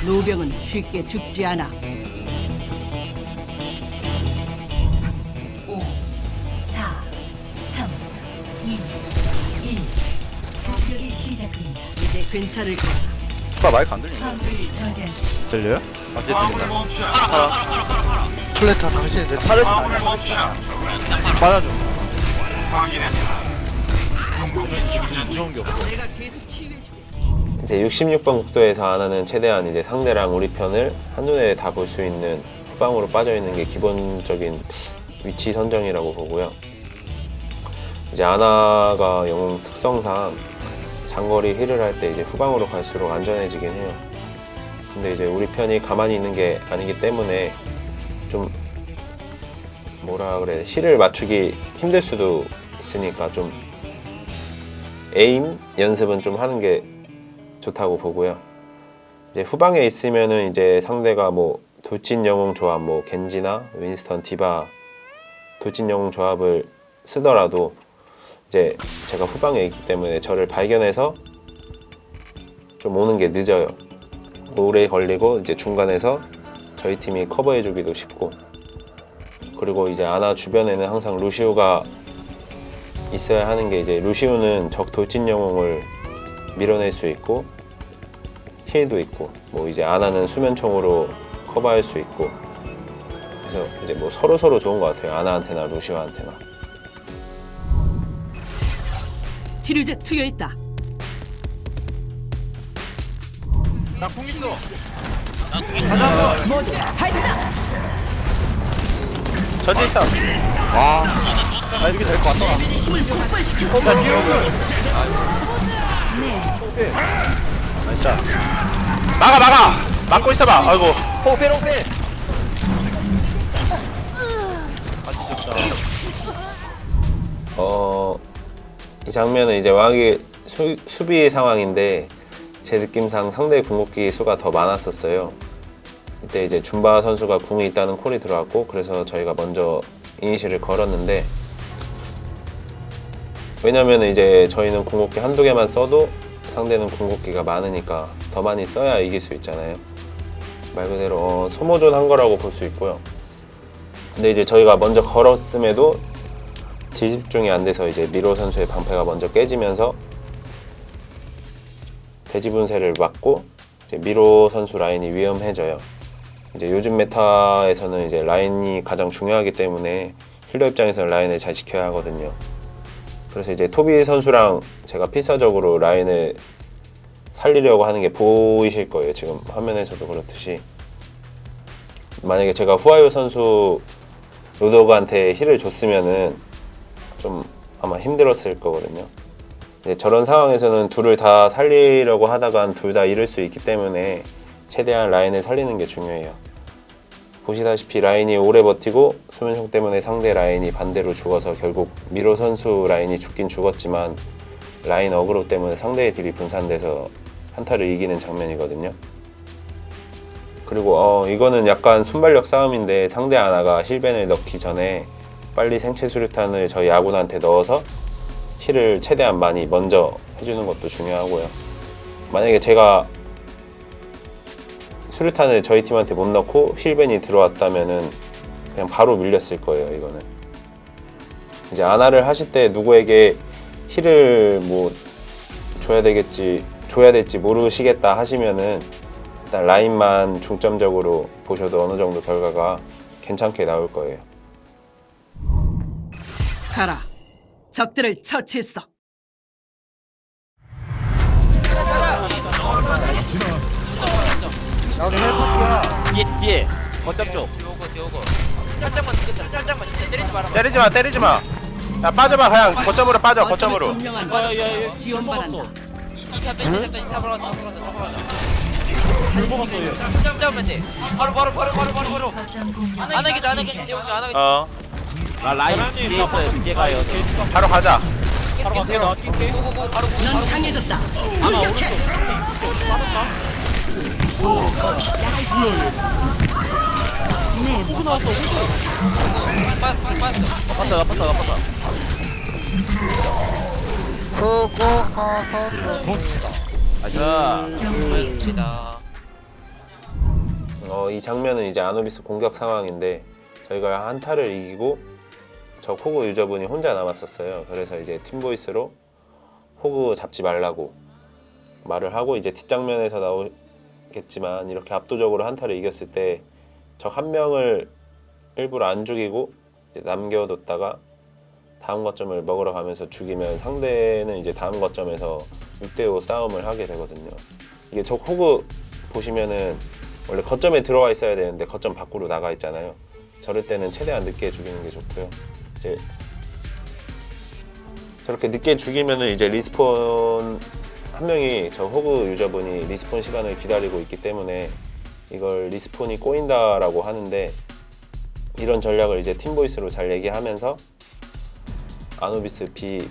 노병은 쉽게 죽지 않아. 5, 4, 3, 2, 1. 공격이 시작됩니다. 이제 괜찮을 거야. 오빠 마이크 안 들리네. 화물을 저지하십시오. 들려요? 언제 들린다. 플래터 당신이 내 차를 받아줘. 무서운 게 없어. 내가 계속 치유해줄게. 이제 66번 국도에서 아나는 최대한 이제 상대랑 우리 편을 한눈에 다 볼 수 있는 후방으로 빠져 있는 게 기본적인 위치 선정이라고 보고요. 이제 아나가 영웅 특성상 장거리 힐을 할 때 이제 후방으로 갈수록 안전해지긴 해요. 근데 이제 우리 편이 가만히 있는 게 아니기 때문에 좀 뭐라 그래, 힐을 맞추기 힘들 수도 있으니까 좀 에임 연습은 좀 하는 게 좋다고 보고요. 이제 후방에 있으면은 이제 상대가 뭐 돌진 영웅 조합, 뭐 겐지나 윈스턴, 디바 돌진 영웅 조합을 쓰더라도 이제 제가 후방에 있기 때문에 저를 발견해서 좀 오는 게 늦어요. 오래 걸리고 이제 중간에서 저희 팀이 커버해주기도 쉽고, 그리고 이제 아나 주변에는 항상 루시우가 있어야 하는 게, 이제 루시우는 적 돌진 영웅을 밀어낼 수 있고 힐도 있고, 뭐 이제 아나는 수면총으로 커버할 수 있고, 그래서 이제 뭐 서로 좋은 것 같아요. 아나한테나 루시우한테나. 치료제 투여했다. 나 궁 있어. 모두 발사. 전지 있어. 와. 나 이렇게 될 것 같더라. 힘을 폭발시켜. 야, 뒤에 오면. 진짜. 막아! 막고 있어봐. 아이고. 호흡해. 이 장면은 이제 왕이 수비 상황인데 제 느낌상 상대 궁극기 수가 더 많았었어요. 이때 이제 줌바 선수가 궁이 있다는 콜이 들어왔고, 그래서 저희가 먼저 이니시를 걸었는데, 왜냐면 이제 저희는 궁극기 한두 개만 써도 상대는 궁극기가 많으니까 더 많이 써야 이길 수 있잖아요. 말 그대로 소모전 한 거라고 볼 수 있고요. 근데 이제 저희가 먼저 걸었음에도 뒤집중이 안 돼서 이제 미로 선수의 방패가 먼저 깨지면서 대지 분쇄를 막고 이제 미로 선수 라인이 위험해져요. 이제 요즘 메타에서는 이제 라인이 가장 중요하기 때문에 힐러 입장에서는 라인을 잘 지켜야 하거든요. 그래서 이제 토비 선수랑 제가 필사적으로 라인을 살리려고 하는 게 보이실 거예요. 지금 화면에서도 그렇듯이. 만약에 제가 후아요 선수 로더그한테 힐을 줬으면은 좀 아마 힘들었을 거거든요. 저런 상황에서는 둘을 다 살리려고 하다간 둘 다 잃을 수 있기 때문에 최대한 라인을 살리는 게 중요해요. 보시다시피 라인이 오래 버티고 수면총 때문에 상대 라인이 반대로 죽어서 결국 미로 선수 라인이 죽긴 죽었지만 라인 어그로 때문에 상대의 딜이 분산돼서 한타를 이기는 장면이거든요. 그리고 이거는 약간 순발력 싸움인데, 상대 아나가 힐벤을 넣기 전에 빨리 생체 수류탄을 저희 아군한테 넣어서 힐을 최대한 많이 먼저 해주는 것도 중요하고요. 만약에 제가 수류탄을 저희 팀한테 못 넣고 힐벤이 들어왔다면은 그냥 바로 밀렸을 거예요. 이거는 이제 아나를 하실 때 누구에게 힐을 뭐 줘야 될지 모르시겠다 하시면은 일단 라인만 중점적으로 보셔도 어느 정도 결과가 괜찮게 나올 거예요. 가라. 적들을 처치했어. 나 우리 헬파티야. 뒤에 거점 쪽. 살짝만 때리지 마. 야, 빠져봐. 그냥 거점으로 빠져. 거점으로. 분명한 지원 바란다. 바로. 거점 공격. 안 하겠지. 나 라인 뒤에 있어요. 뒤에 가요. 바로 가자. 바로 가세요. 나 뛸게. 넌 강해졌다. 공격해. 나빴다. 수고하셨습니다. 자, 경기 중. 이 장면은 이제 아누비스 공격 상황인데 저희가 한타를 이기고 저 호그 유저분이 혼자 남았었어요. 그래서 이제 팀보이스로 호그 잡지 말라고 말을 하고 이제 뒷장면에서 나오겠지만 이렇게 압도적으로 한타를 이겼을 때 적 한 명을 일부러 안 죽이고 이제 남겨뒀다가 다음 거점을 먹으러 가면서 죽이면 상대는 이제 다음 거점에서 6대5 싸움을 하게 되거든요. 이게 적 호그 보시면은 원래 거점에 들어와 있어야 되는데 거점 밖으로 나가 있잖아요. 저럴 때는 최대한 늦게 죽이는 게 좋고요. 이제 저렇게 늦게 죽이면은 이제 리스폰 한 명이 저 호그 유저분이 리스폰 시간을 기다리고 있기 때문에 이걸 리스폰이 꼬인다라고 하는데 이런 전략을 이제 팀보이스로 잘 얘기하면서 아누비스 B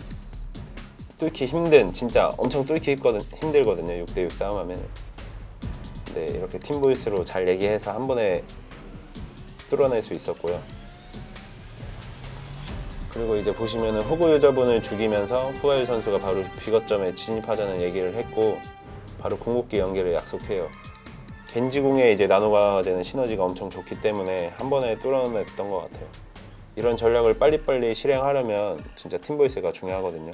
뚫기 힘든 진짜 엄청 뚫기 힘들거든요. 6대6 싸움하면. 네, 이렇게 팀보이스로 잘 얘기해서 한 번에 뚫어낼 수 있었고요. 그리고 이제 보시면은 호그 유저분을 죽이면서 후아유 선수가 바로 B거점에 진입하자는 얘기를 했고 바로 궁극기 연계를 약속해요. 겐지궁에 이제 나노가제는 시너지가 엄청 좋기 때문에 한 번에 뚫어냈던 것 같아요. 이런 전략을 빨리빨리 실행하려면 진짜 팀보이스가 중요하거든요.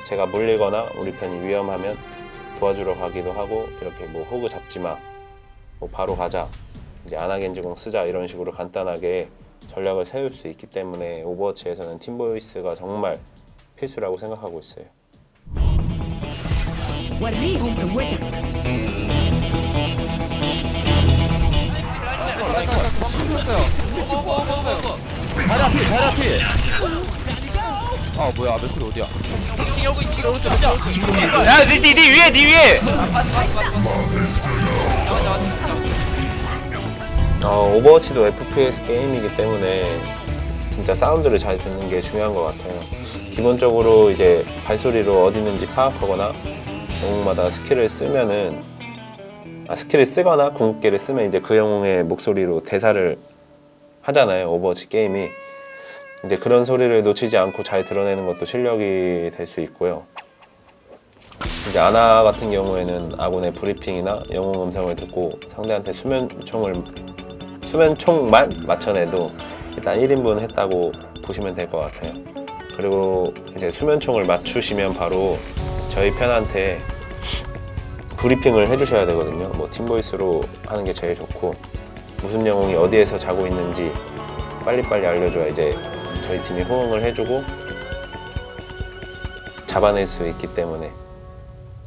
제가 물리거나 우리 편이 위험하면 도와주러 가기도 하고 이렇게 뭐 호그 잡지마, 뭐 바로 가자, 이제 아나겐지궁 쓰자 이런 식으로 간단하게 전략을 세울 수 있기 때문에 오버워치에서는 팀보이스가 정말 필수라고 생각하고 있어요. 자리 앞이. 아 뭐야 맥쿨이 어디야? 야, 니 위에. 오버워치도 FPS 게임이기 때문에 진짜 사운드를 잘 듣는 게 중요한 것 같아요. 기본적으로 이제 발소리로 어디 있는지 파악하거나 영웅마다 스킬을 쓰면은 스킬을 쓰거나 궁극기를 쓰면 이제 그 영웅의 목소리로 대사를 하잖아요. 오버워치 게임이. 이제 그런 소리를 놓치지 않고 잘 드러내는 것도 실력이 될 수 있고요. 이제 아나 같은 경우에는 아군의 브리핑이나 영웅 음성을 듣고 상대한테 수면총만 맞춰내도 일단 1인분 했다고 보시면 될 것 같아요. 그리고 이제 수면총을 맞추시면 바로 저희 편한테 브리핑을 해주셔야 되거든요. 뭐 팀보이스로 하는 게 제일 좋고 무슨 영웅이 어디에서 자고 있는지 빨리빨리 알려줘야 이제 저희 팀이 호응을 해주고 잡아낼 수 있기 때문에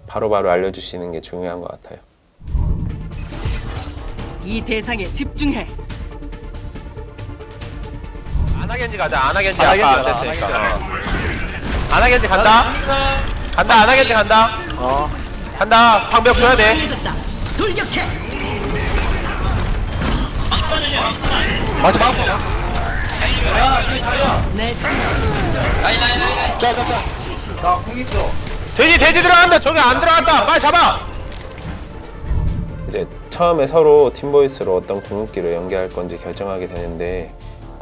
바로바로 알려주시는 게 중요한 것 같아요. 이 대상에 집중해. 아나겐지 가자. 아나겐지 아까 안 됐으니까. 아나겐지 간다. 아나겐지 간다. 간다. 방벽 줘야 돼. 강해졌다. 돌격해. 맞아. 내 돼지 들어간다. 저기 안 들어갔다. 빨리 잡아. 이제 처음에 서로 팀보이스로 어떤 궁극기를 연계할 건지 결정하게 되는데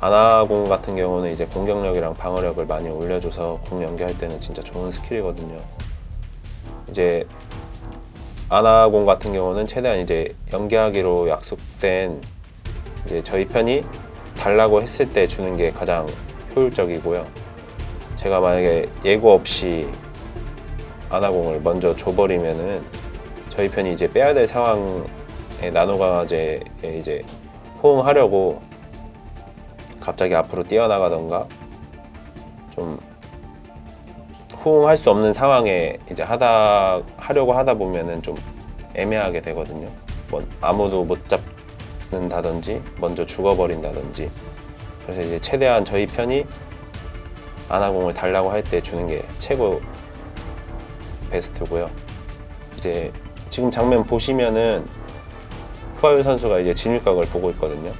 아나공 같은 경우는 이제 공격력이랑 방어력을 많이 올려줘서 궁 연계할 때는 진짜 좋은 스킬이거든요. 이제 아나공 같은 경우는 최대한 이제 연계하기로 약속된 이제 저희 편이 달라고 했을 때 주는 게 가장 효율적이고요. 제가 만약에 예고 없이 아나공을 먼저 줘버리면은 저희 편이 이제 빼야 될 상황에 나노강화제에 이제 호응하려고 갑자기 앞으로 뛰어나가던가 좀 호응할 수 없는 상황에 이제 하려고 하다 보면은 좀 애매하게 되거든요. 뭐 아무도 못 잡는다든지 먼저 죽어버린다든지. 그래서 이제 최대한 저희 편이 아나공을 달라고 할 때 주는 게 최고 베스트고요. 이제 지금 장면 보시면은 후아유 선수가 이제 진입각을 보고 있거든요.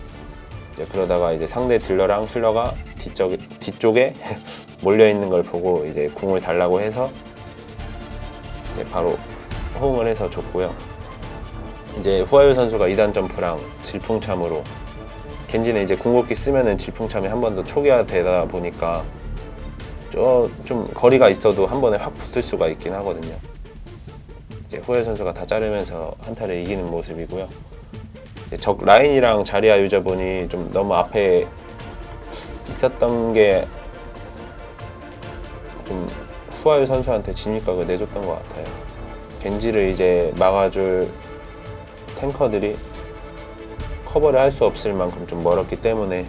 이제 그러다가 이제 상대 딜러랑 힐러가 뒤쪽에 몰려 있는 걸 보고 이제 궁을 달라고 해서 이제 바로 호응을 해서 줬고요. 이제 후아유 선수가 2단 점프랑 질풍참으로 겐지는 이제 궁극기 쓰면은 질풍참이 한 번 더 초기화되다 보니까 좀 거리가 있어도 한 번에 확 붙을 수가 있긴 하거든요. 이제 후아유 선수가 다 자르면서 한타를 이기는 모습이고요. 적 라인이랑 자리아 유저분이 좀 너무 앞에 있었던 게 좀 후아유 선수한테 진입각을 내줬던 것 같아요. 겐지를 이제 막아줄 탱커들이 커버를 할 수 없을 만큼 좀 멀었기 때문에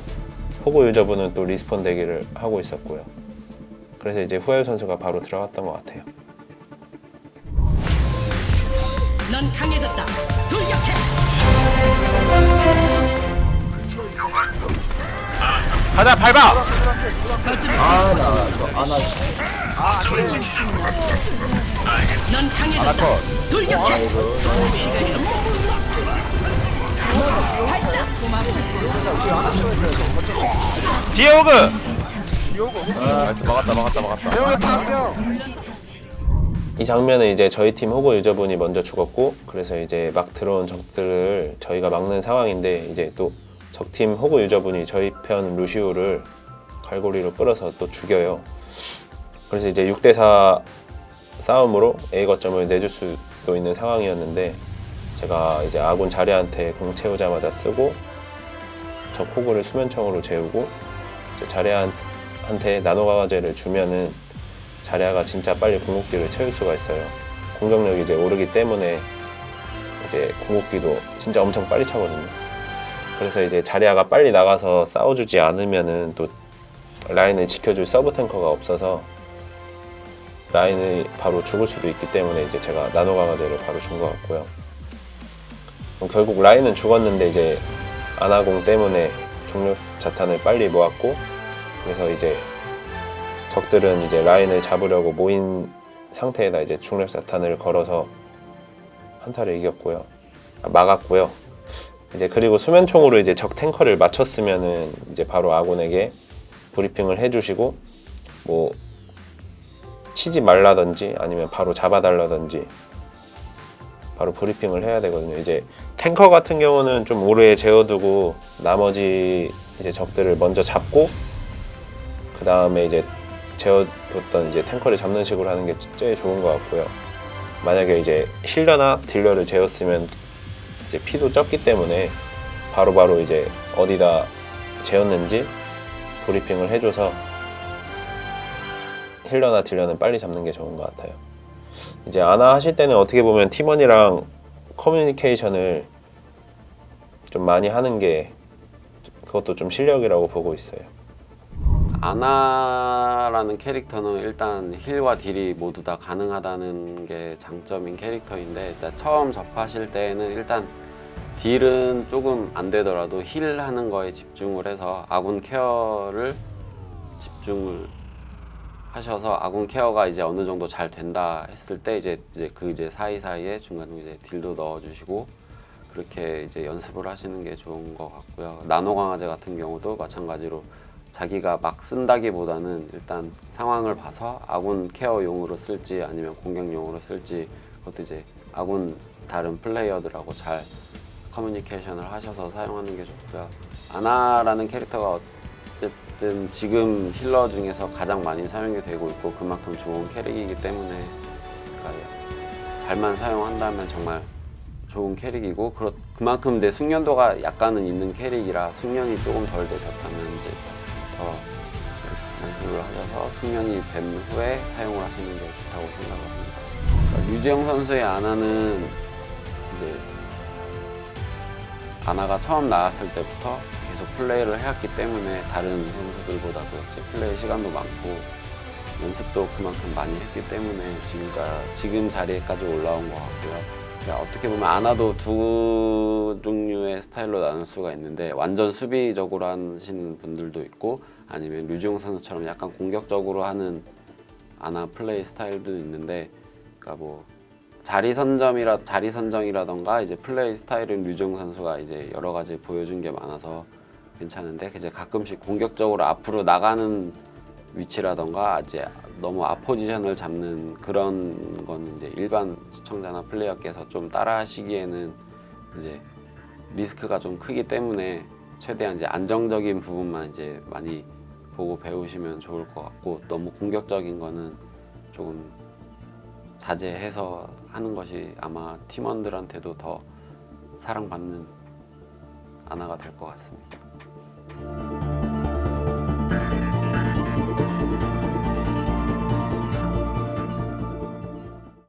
호구 유저분은 또 리스폰 대기를 하고 있었고요. 그래서 이제 후아유 선수가 바로 들어갔던 것 같아요. 넌 강해졌다. 돌격해. 가자 밟아. 넌 강해졌다. 돌격해. 뒤에 호그. 처치. 막았다. 처치. 이 장면은 이제 저희 팀 호구 유저분이 먼저 죽었고, 그래서 이제 막 들어온 적들을 저희가 막는 상황인데, 이제 또 적팀 호구 유저분이 저희 편 루시우를 갈고리로 끌어서 또 죽여요. 그래서 이제 6대4 싸움으로 A 거점을 내줄 수도 있는 상황이었는데, 제가 이제 아군 자리한테 공 채우자마자 쓰고 적 호구를 수면총으로 재우고 이제 자리한테 나노강화제를 주면은 자리아가 진짜 빨리 궁극기를 채울 수가 있어요. 공격력이 이제 오르기 때문에 이제 궁극기도 진짜 엄청 빨리 차거든요. 그래서 이제 자리아가 빨리 나가서 싸워주지 않으면은 또 라인을 지켜줄 서브 탱커가 없어서 라인이 바로 죽을 수도 있기 때문에 이제 제가 나노 강화제를 바로 준 것 같고요. 결국 라인은 죽었는데 이제 아나공 때문에 중력 자탄을 빨리 모았고, 그래서 이제 적들은 이제 라인을 잡으려고 모인 상태에다 이제 중력 자탄을 걸어서 한타를 이겼고요. 막았고요. 이제 그리고 수면총으로 이제 적 탱커를 맞췄으면은 이제 바로 아군에게 브리핑을 해주시고 뭐 치지 말라든지 아니면 바로 잡아달라든지 바로 브리핑을 해야 되거든요. 이제 탱커 같은 경우는 좀 오래 재워두고 나머지 이제 적들을 먼저 잡고 그 다음에 이제 재워뒀던 이제 탱커를 잡는 식으로 하는 게 제일 좋은 것 같고요. 만약에 이제 힐러나 딜러를 재웠으면 이제 피도 적기 때문에 바로바로 이제 어디다 재웠는지 브리핑을 해줘서 힐러나 딜러는 빨리 잡는 게 좋은 것 같아요. 이제 아나 하실 때는 어떻게 보면 팀원이랑 커뮤니케이션을 좀 많이 하는 게 그것도 좀 실력이라고 보고 있어요. 아나라는 캐릭터는 일단 힐과 딜이 모두 다 가능하다는 게 장점인 캐릭터인데, 일단 처음 접하실 때는 일단 딜은 조금 안 되더라도 힐 하는 거에 집중을 해서 아군 케어를 집중을 하셔서 아군 케어가 이제 어느 정도 잘 된다 했을 때 이제 그 사이사이에 중간에 이제 딜도 넣어주시고 그렇게 이제 연습을 하시는 게 좋은 것 같고요. 나노 강화제 같은 경우도 마찬가지로 자기가 막 쓴다기보다는 일단 상황을 봐서 아군 케어용으로 쓸지 아니면 공격용으로 쓸지 그것도 이제 아군 다른 플레이어들하고 잘 커뮤니케이션을 하셔서 사용하는 게 좋고요. 아나라는 캐릭터가 어쨌든 지금 힐러 중에서 가장 많이 사용이 되고 있고 그만큼 좋은 캐릭이기 때문에 그러니까 잘만 사용한다면 정말 좋은 캐릭이고 그만큼 내 숙련도가 약간은 있는 캐릭이라 숙련이 조금 덜 되셨다면 이제 더 연습을 하셔서 숙련이 된 후에 사용을 하시는 게 좋다고 생각합니다. 그러니까 류지영 선수의 아나는 이제 아나가 처음 나왔을 때부터 계속 플레이를 해왔기 때문에 다른 선수들보다도 이제 플레이 시간도 많고 연습도 그만큼 많이 했기 때문에 지금 자리에까지 올라온 것 같고요. 그러니까 어떻게 보면 아나도 두 종류의 스타일로 나눌 수가 있는데 완전 수비적으로 하시는 분들도 있고 아니면 류지용 선수처럼 약간 공격적으로 하는 아나 플레이 스타일도 있는데, 그러니까 뭐 자리 선정이라던가 이제 플레이 스타일은 류지용 선수가 이제 여러 가지 보여준 게 많아서 괜찮은데 이제 가끔씩 공격적으로 앞으로 나가는 위치라던가 이제 너무 앞포지션을 잡는 그런 거는 이제 일반 시청자나 플레이어께서 좀 따라하시기에는 이제 리스크가 좀 크기 때문에 최대한 이제 안정적인 부분만 이제 많이 보고 배우시면 좋을 것 같고, 너무 공격적인 거는 조금 자제해서 하는 것이 아마 팀원들한테도 더 사랑받는 아나가 될 것 같습니다.